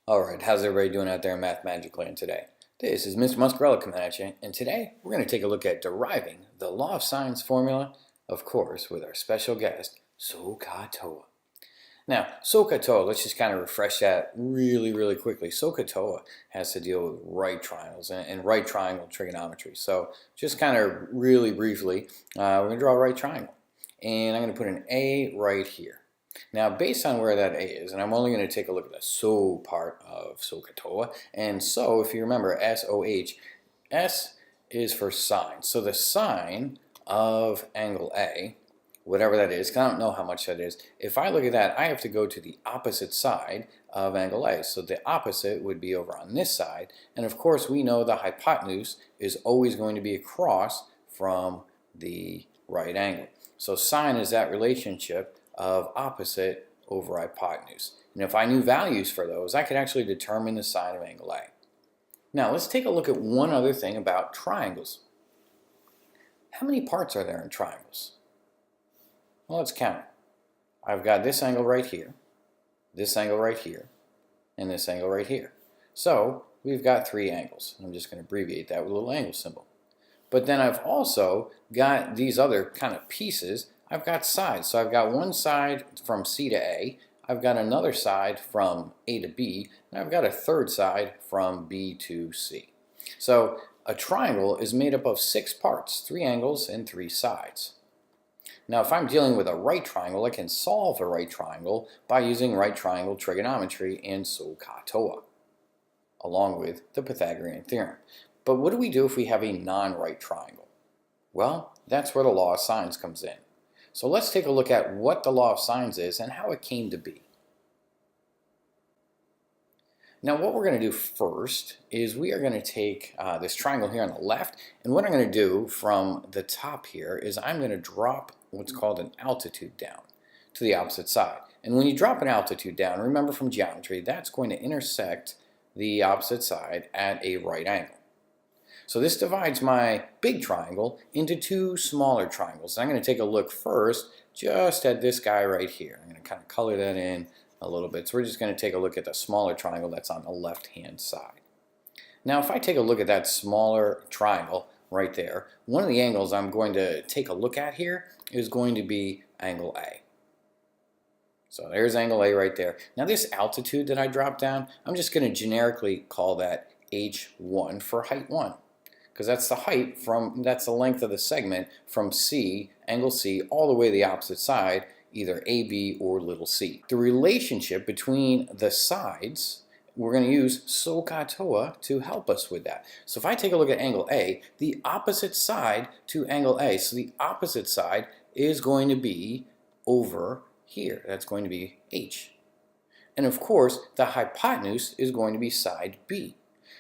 Alright, how's everybody doing out there in Math Magic Land today? This is Mr. Muscarella coming at you, and today we're going to take a look at deriving the law of sines formula, of course, with our special guest, SOHCAHTOA. Now, SOHCAHTOA, let's just kind of refresh that really quickly. SOHCAHTOA has to deal with right triangles and right triangle trigonometry. So just kind of really briefly, we're going to draw a right triangle, and I'm going to put an A right here. Now, based on where that A is, and I'm only going to take a look at the SO part of SOHCAHTOA, and so, if you remember, SOH, S is for sine. So the sine of angle A, whatever that is, 'cause I don't know how much that is, if I look at that, I have to go to the opposite side of angle A. So the opposite would be over on this side, and of course we know the hypotenuse is always going to be across from the right angle. So sine is that relationship of opposite over hypotenuse. And if I knew values for those, I could actually determine the sine of angle A. Now let's take a look at one other thing about triangles. How many parts are there in triangles? Well, let's count. I've got this angle right here, this angle right here, and this angle right here. So we've got three angles. I'm just going to abbreviate that with a little angle symbol. But then I've also got these other kind of pieces. I've got sides. So I've got one side from C to A, I've got another side from A to B, and I've got a third side from B to C. So a triangle is made up of 6 parts, 3 angles and 3 sides. Now if I'm dealing with a right triangle, I can solve a right triangle by using right triangle trigonometry and SOHCAHTOA, along with the Pythagorean theorem. But what do we do if we have a non-right triangle? Well, that's where the law of sines comes in. So let's take a look at what the law of sines is and how it came to be. Now what we're going to do first is we are going to take this triangle here on the left, and what I'm going to do from the top here is I'm going to drop what's called an altitude down to the opposite side. And when you drop an altitude down, remember from geometry, that's going to intersect the opposite side at a right angle. So this divides my big triangle into 2 smaller triangles. I'm going to take a look first just at this guy right here. I'm going to kind of color that in a little bit. So we're just going to take a look at the smaller triangle that's on the left-hand side. Now if I take a look at that smaller triangle right there, one of the angles I'm going to take a look at here is going to be angle A. So there's angle A right there. Now this altitude that I dropped down, I'm just going to generically call that H1 for height 1. Because that's the height that's the length of the segment from C, angle C, all the way to the opposite side, either AB or little c. The relationship between the sides, we're going to use SOHCAHTOA to help us with that. So if I take a look at angle A, the opposite side to angle A, so the opposite side is going to be over here. That's going to be H. And of course, the hypotenuse is going to be side B.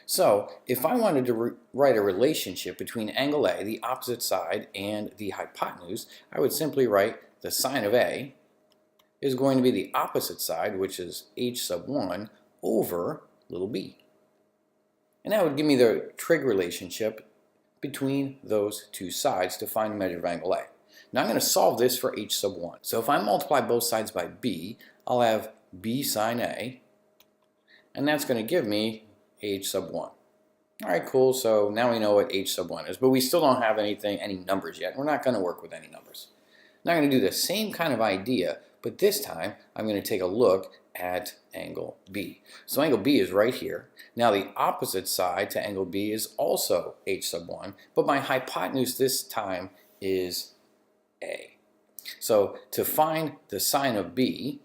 So if I wanted to write a relationship between angle A, the opposite side, and the hypotenuse, I would simply write the sine of A is going to be the opposite side, which is H sub 1, over little b. And that would give me the trig relationship between those 2 sides to find the measure of angle A. Now I'm going to solve this for H sub 1. So if I multiply both sides by b, I'll have b sine A, and that's going to give me H sub 1. Alright, cool, so now we know what H sub 1 is, but we still don't have any numbers yet. We're not going to work with any numbers. Now I'm going to do the same kind of idea, but this time I'm going to take a look at angle B. So angle B is right here. Now the opposite side to angle B is also H sub 1, but my hypotenuse this time is A. So to find the sine of B,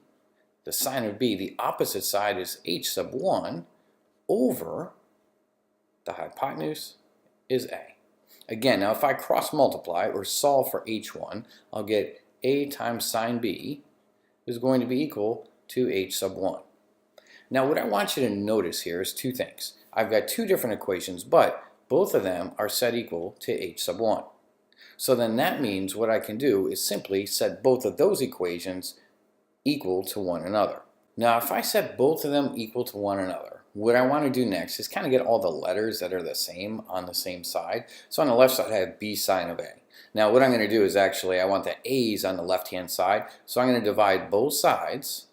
the opposite side is H sub 1, over the hypotenuse is A. Again, now if I cross multiply or solve for H1, I'll get A times sine B is going to be equal to H sub 1. Now what I want you to notice here is 2 things. I've got 2 different equations, but both of them are set equal to H sub 1. So then that means what I can do is simply set both of those equations equal to one another. Now if I set both of them equal to one another, what I want to do next is kind of get all the letters that are the same on the same side. So on the left side I have b sine of A. Now what I'm going to do is actually I want the a's on the left hand side, so I'm going to divide both sides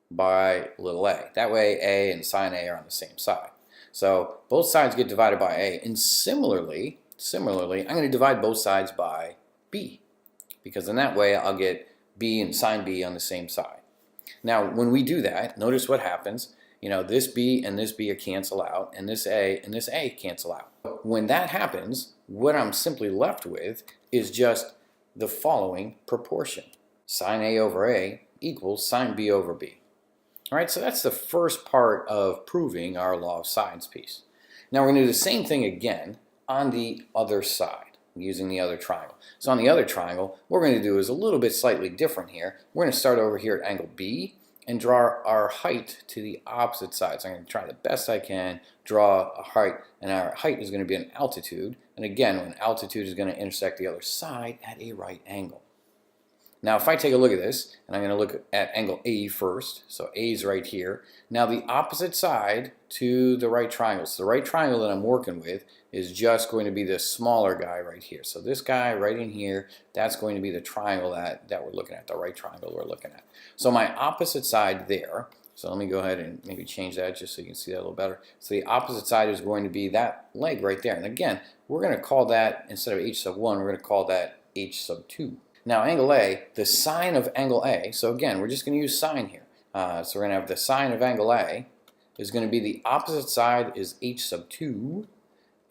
by little a. That way a and sine a are on the same side. So both sides get divided by a, and similarly, I'm going to divide both sides by b, because in that way I'll get b and sine b on the same side. Now when we do that, notice what happens. You know, this b and this b cancel out, and this a cancel out. When that happens, what I'm simply left with is just the following proportion. Sine a over a equals sine b over b. All right, so that's the first part of proving our law of sines piece. Now we're going to do the same thing again on the other side, using the other triangle. So on the other triangle, what we're going to do is a little bit slightly different here. We're going to start over here at angle B and draw our height to the opposite side. So I'm going to try the best I can, draw a height, and our height is going to be an altitude. And again, an altitude is going to intersect the other side at a right angle. Now if I take a look at this, and I'm going to look at angle A first, so A is right here. Now the opposite side to the right triangle, so the right triangle that I'm working with is just going to be this smaller guy right here. So this guy right in here, that's going to be the triangle that we're looking at, the right triangle we're looking at. So my opposite side there, so let me go ahead and maybe change that just so you can see that a little better. So the opposite side is going to be that leg right there. And again, we're going to call that, instead of h sub 1, we're going to call that h sub 2. Now angle A, the sine of angle A, so again, we're just going to use sine here. So we're going to have the sine of angle A is going to be the opposite side is h sub 2,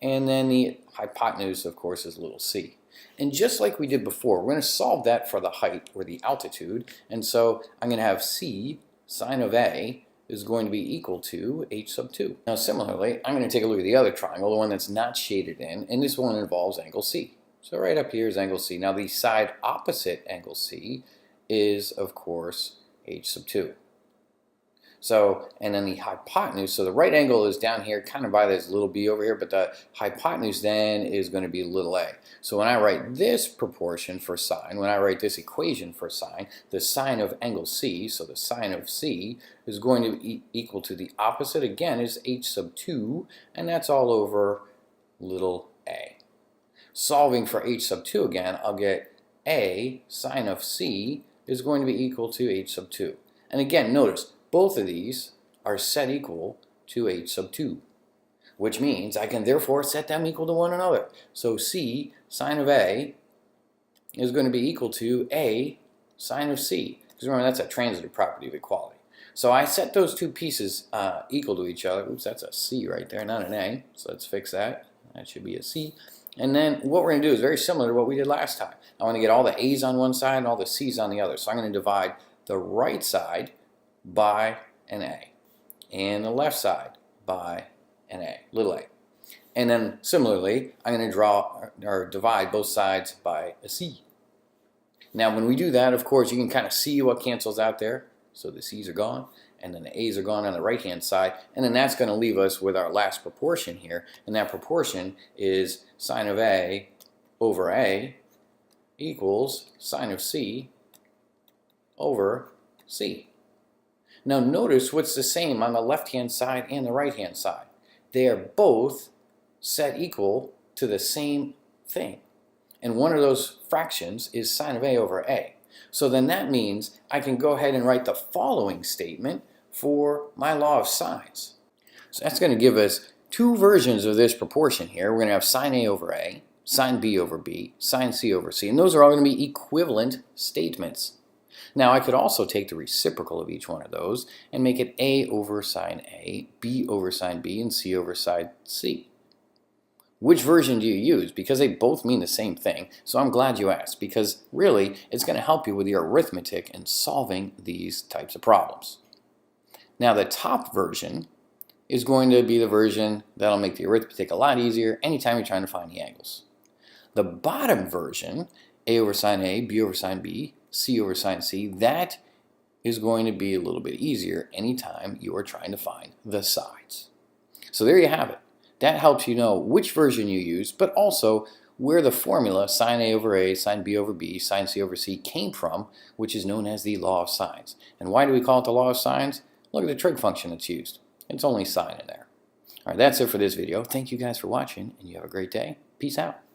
and then the hypotenuse, of course, is little c. And just like we did before, we're going to solve that for the height, or the altitude, and so I'm going to have c sine of A is going to be equal to h sub 2. Now similarly, I'm going to take a look at the other triangle, the one that's not shaded in, and this one involves angle C. So right up here is angle C. Now the side opposite angle C is, of course, h sub 2. So, and then the hypotenuse, so the right angle is down here, kind of by this little b over here, but the hypotenuse then is going to be little a. So when I write this proportion for sine, when I write this equation for sine, the sine of angle C, so the sine of C, is going to be equal to the opposite, again, is h sub 2, and that's all over little a. Solving for h sub 2 again, I'll get a sine of c is going to be equal to h sub 2. And again, notice, both of these are set equal to h sub 2, which means I can therefore set them equal to one another. So c sine of a is going to be equal to a sine of c. Because remember, that's a transitive property of equality. So I set those two pieces equal to each other. Oops, that's a c right there, not an a. So let's fix that. That should be a c. And then what we're going to do is very similar to what we did last time. I want to get all the a's on one side and all the c's on the other. So I'm going to divide the right side by an a, and the left side by an a, little a. And then similarly, I'm going to draw or divide both sides by a c. Now when we do that, of course, you can kind of see what cancels out there. So the c's are gone, and then the a's are gone on the right hand side, and then that's going to leave us with our last proportion here, and that proportion is sine of a over a equals sine of c over c. Now notice what's the same on the left hand side and the right hand side. They are both set equal to the same thing, and one of those fractions is sine of a over a. So then that means I can go ahead and write the following statement for my law of sines. So that's going to give us two versions of this proportion here. We're going to have sine A over A, sine B over B, sine C over C, and those are all going to be equivalent statements. Now I could also take the reciprocal of each one of those and make it A over sine A, B over sine B, and C over sine C. Which version do you use? Because they both mean the same thing, so I'm glad you asked, because really it's going to help you with your arithmetic in solving these types of problems. Now the top version is going to be the version that'll make the arithmetic a lot easier anytime you're trying to find the angles. The bottom version, A over sine A, B over sine B, C over sine C, that is going to be a little bit easier anytime you are trying to find the sides. So there you have it. That helps you know which version you use, but also where the formula sine A over A, sine B over B, sine C over C came from, which is known as the law of sines. And why do we call it the law of sines? Look at the trig function that's used. It's only sine in there. All right, that's it for this video. Thank you guys for watching, and you have a great day. Peace out.